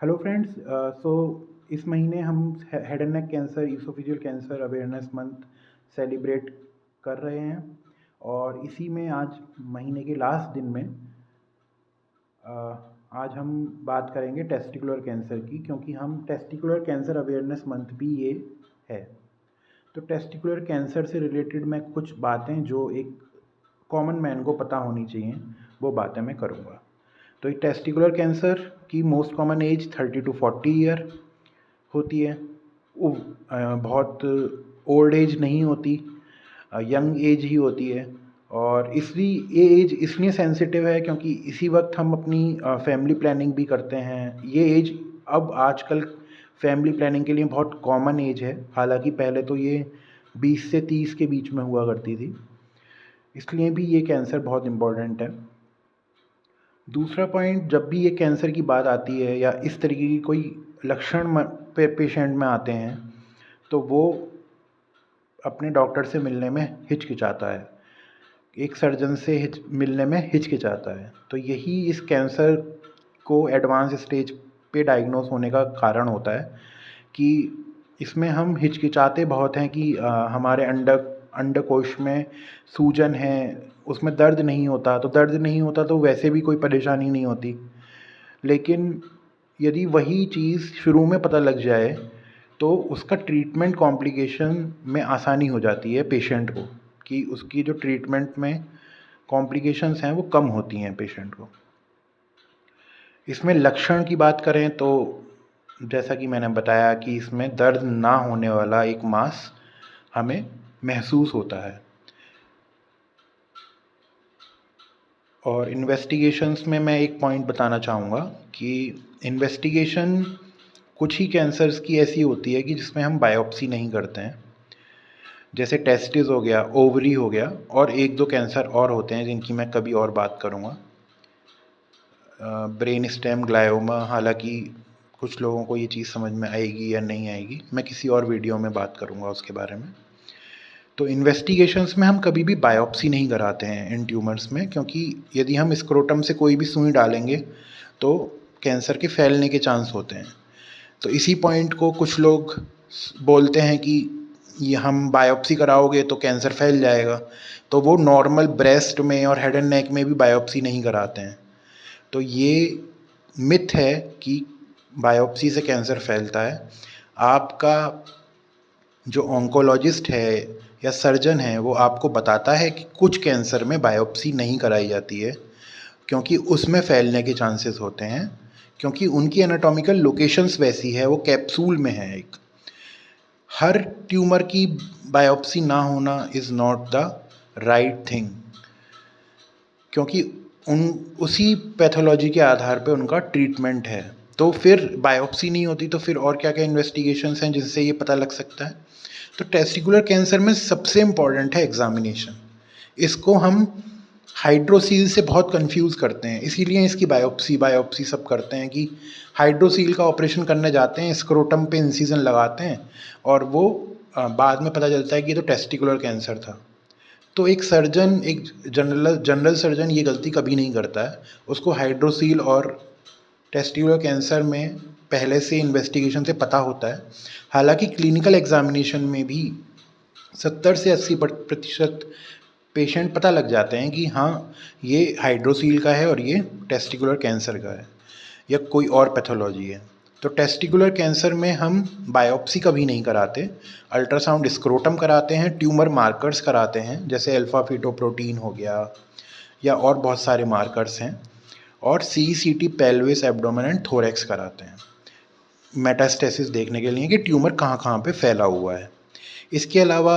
Hello friends. सो इस महीने हम head and neck cancer oesophageal cancer awareness month celebrate कर रहे हैं और इसी में आज महीने के लास्ट दिन में आज हम बात करेंगे टेस्टिकुलर कैंसर की, क्योंकि हम टेस्टिकुलर कैंसर अवेयरनेस मंथ भी ये है। तो टेस्टिकुलर कैंसर से रिलेटेड मैं कुछ बातें जो एक कॉमन मैन को पता होनी चाहिए वो बातें मैं करूँगा। तो ये टेस्टिकुलर कैंसर की most common age 30 to 40 year होती है। वो बहुत ओल्ड एज नहीं होती, यंग एज ही होती है। और इसलिए ये एज इसलिए सेंसिटिव है क्योंकि इसी वक्त हम अपनी फैमिली प्लानिंग भी करते हैं। ये एज अब आजकल फैमिली प्लानिंग के लिए बहुत कॉमन एज है, हालांकि पहले तो ये 20 से 30 के बीच में हुआ करती थी। इसलिए भी ये कैंसर बहुत इम्पोर्टेंट है। दूसरा पॉइंट, जब भी ये कैंसर की बात आती है या इस तरीके की कोई लक्षण पेशेंट में आते हैं तो वो अपने डॉक्टर से मिलने में हिचकिचाता है, एक सर्जन से मिलने में हिचकिचाता है। तो यही इस कैंसर को एडवांस स्टेज पे डायग्नोस होने का कारण होता है कि इसमें हम हिचकिचाते बहुत हैं कि हमारे अंडकोश में सूजन है, उसमें दर्द नहीं होता। तो दर्द नहीं होता तो वैसे भी कोई परेशानी नहीं होती, लेकिन यदि वही चीज़ शुरू में पता लग जाए तो उसका ट्रीटमेंट कॉम्प्लिकेशन में आसानी हो जाती है पेशेंट को, कि उसकी जो ट्रीटमेंट में कॉम्प्लिकेशंस हैं वो कम होती हैं पेशेंट को। इसमें लक्षण की बात करें तो जैसा कि मैंने बताया कि इसमें दर्द ना होने वाला एक मास हमें महसूस होता है। और इन्वेस्टिगेशंस में मैं एक पॉइंट बताना चाहूँगा कि इन्वेस्टिगेशन कुछ ही कैंसर्स की ऐसी होती है कि जिसमें हम बायोप्सी नहीं करते हैं, जैसे टेस्टिस हो गया, ओवरी हो गया, और एक दो कैंसर और होते हैं जिनकी मैं कभी और बात करूँगा। ब्रेन स्टेम ग्लायोमा, हालांकि कुछ लोगों को ये चीज़ समझ में आएगी या नहीं आएगी, मैं किसी और वीडियो में बात करूँगा उसके बारे में। तो इन्वेस्टिगेशंस में हम कभी भी बायोप्सी नहीं कराते हैं इन ट्यूमर्स में, क्योंकि यदि हम स्क्रोटम से कोई भी सुई डालेंगे तो कैंसर के फैलने के चांस होते हैं। तो इसी पॉइंट को कुछ लोग बोलते हैं कि ये हम बायोप्सी कराओगे तो कैंसर फैल जाएगा, तो वो नॉर्मल ब्रेस्ट में और हेड एंड नेक में भी बायोप्सी नहीं कराते हैं। तो ये मिथ है कि बायोप्सी से कैंसर फैलता है। आपका जो ऑन्कोलॉजिस्ट है या सर्जन है वो आपको बताता है कि कुछ कैंसर में बायोप्सी नहीं कराई जाती है क्योंकि उसमें फैलने के चांसेस होते हैं, क्योंकि उनकी एनाटॉमिकल लोकेशंस वैसी है, वो कैप्सूल में है एक। हर ट्यूमर की बायोप्सी ना होना is not the right thing, क्योंकि उसी पैथोलॉजी के आधार पे उनका ट्रीटमेंट है। तो फिर बायोप्सी नहीं होती तो फिर और क्या क्या इन्वेस्टिगेशंस हैं जिनसे ये पता लग सकता है। तो टेस्टिकुलर कैंसर में सबसे इम्पॉर्टेंट है एग्जामिनेशन। इसको हम हाइड्रोसील से बहुत कंफ्यूज करते हैं, इसीलिए इसकी बायोप्सी सब करते हैं कि हाइड्रोसील का ऑपरेशन करने जाते हैं, स्क्रोटम पे इंसिजन लगाते हैं और वो बाद में पता चलता है कि ये तो टेस्टिकुलर कैंसर था। तो एक सर्जन, एक जनरल सर्जन ये गलती कभी नहीं करता है। उसको हाइड्रोसील और टेस्टिकुलर कैंसर में पहले से इन्वेस्टिगेशन से पता होता है। हालांकि क्लिनिकल एग्जामिनेशन में भी 70 से 80% पेशेंट पता लग जाते हैं कि हाँ ये हाइड्रोसील का है और ये टेस्टिकुलर कैंसर का है या कोई और पैथोलॉजी है। तो टेस्टिकुलर कैंसर में हम बायोप्सी कभी नहीं कराते, अल्ट्रासाउंड स्क्रोटम कराते हैं, ट्यूमर मार्कर्स कराते हैं जैसे अल्फा फीटोप्रोटीन हो गया या और बहुत सारे मार्कर्स हैं, और CCT pelvis, abdomen and thorax कराते हैं मेटास्टेसिस देखने के लिए कि ट्यूमर कहाँ कहाँ पे फैला हुआ है। इसके अलावा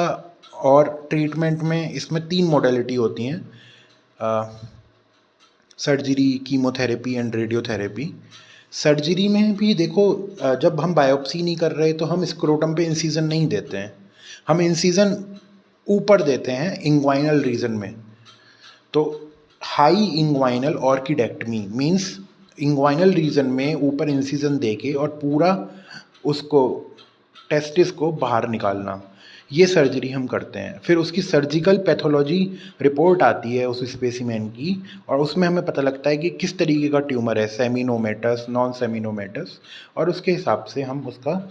और ट्रीटमेंट में इसमें 3 मोडेलिटी होती हैं, surgery, chemotherapy and radiotherapy. Surgery में भी देखो, जब हम बायोप्सी नहीं कर रहे तो हम स्क्रोटम पे इंसिजन नहीं देते हैं, हम इंसिजन ऊपर देते हैं इंग्वाइनल रीजन में। तो high inguinal orchidectomy means inguinal region में ऊपर इंसिजन देके और पूरा उसको टेस्टिस को बाहर निकालना। ये सर्जरी हम करते हैं। फिर उसकी सर्जिकल पैथोलॉजी रिपोर्ट आती है उस स्पेसिमेन की, और उसमें हमें पता लगता है कि किस तरीके का ट्यूमर है, सेमिनोमेटस, नॉन सेमिनोमेटस, और उसके हिसाब से हम उसका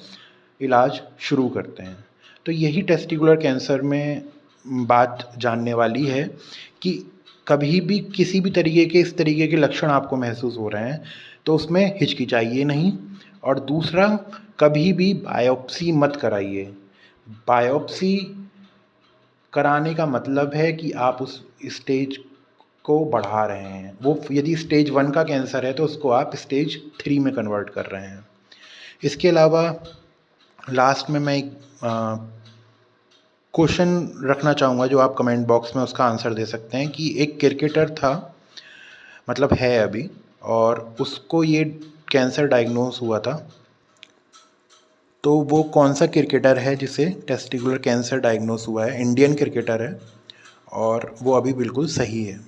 इलाज शुरू करते हैं। तो यही टेस्टिकुलर कैंसर में बात जानने वाली है कि कभी भी किसी भी तरीके के इस तरीके के लक्षण आपको महसूस हो रहे हैं तो उसमें हिचकिचाइए नहीं। और दूसरा, कभी भी बायोप्सी मत कराइए। बायोप्सी कराने का मतलब है कि आप उस स्टेज को बढ़ा रहे हैं। वो यदि स्टेज 1 का कैंसर है तो उसको आप स्टेज 3 में कन्वर्ट कर रहे हैं। इसके अलावा लास्ट में मैं एक क्वेश्चन रखना चाहूँगा जो आप कमेंट बॉक्स में उसका आंसर दे सकते हैं कि एक क्रिकेटर था, मतलब है अभी, और उसको ये कैंसर डायग्नोस हुआ था। तो वो कौन सा क्रिकेटर है जिसे टेस्टिकुलर कैंसर डायग्नोस हुआ है? इंडियन क्रिकेटर है और वो अभी बिल्कुल सही है।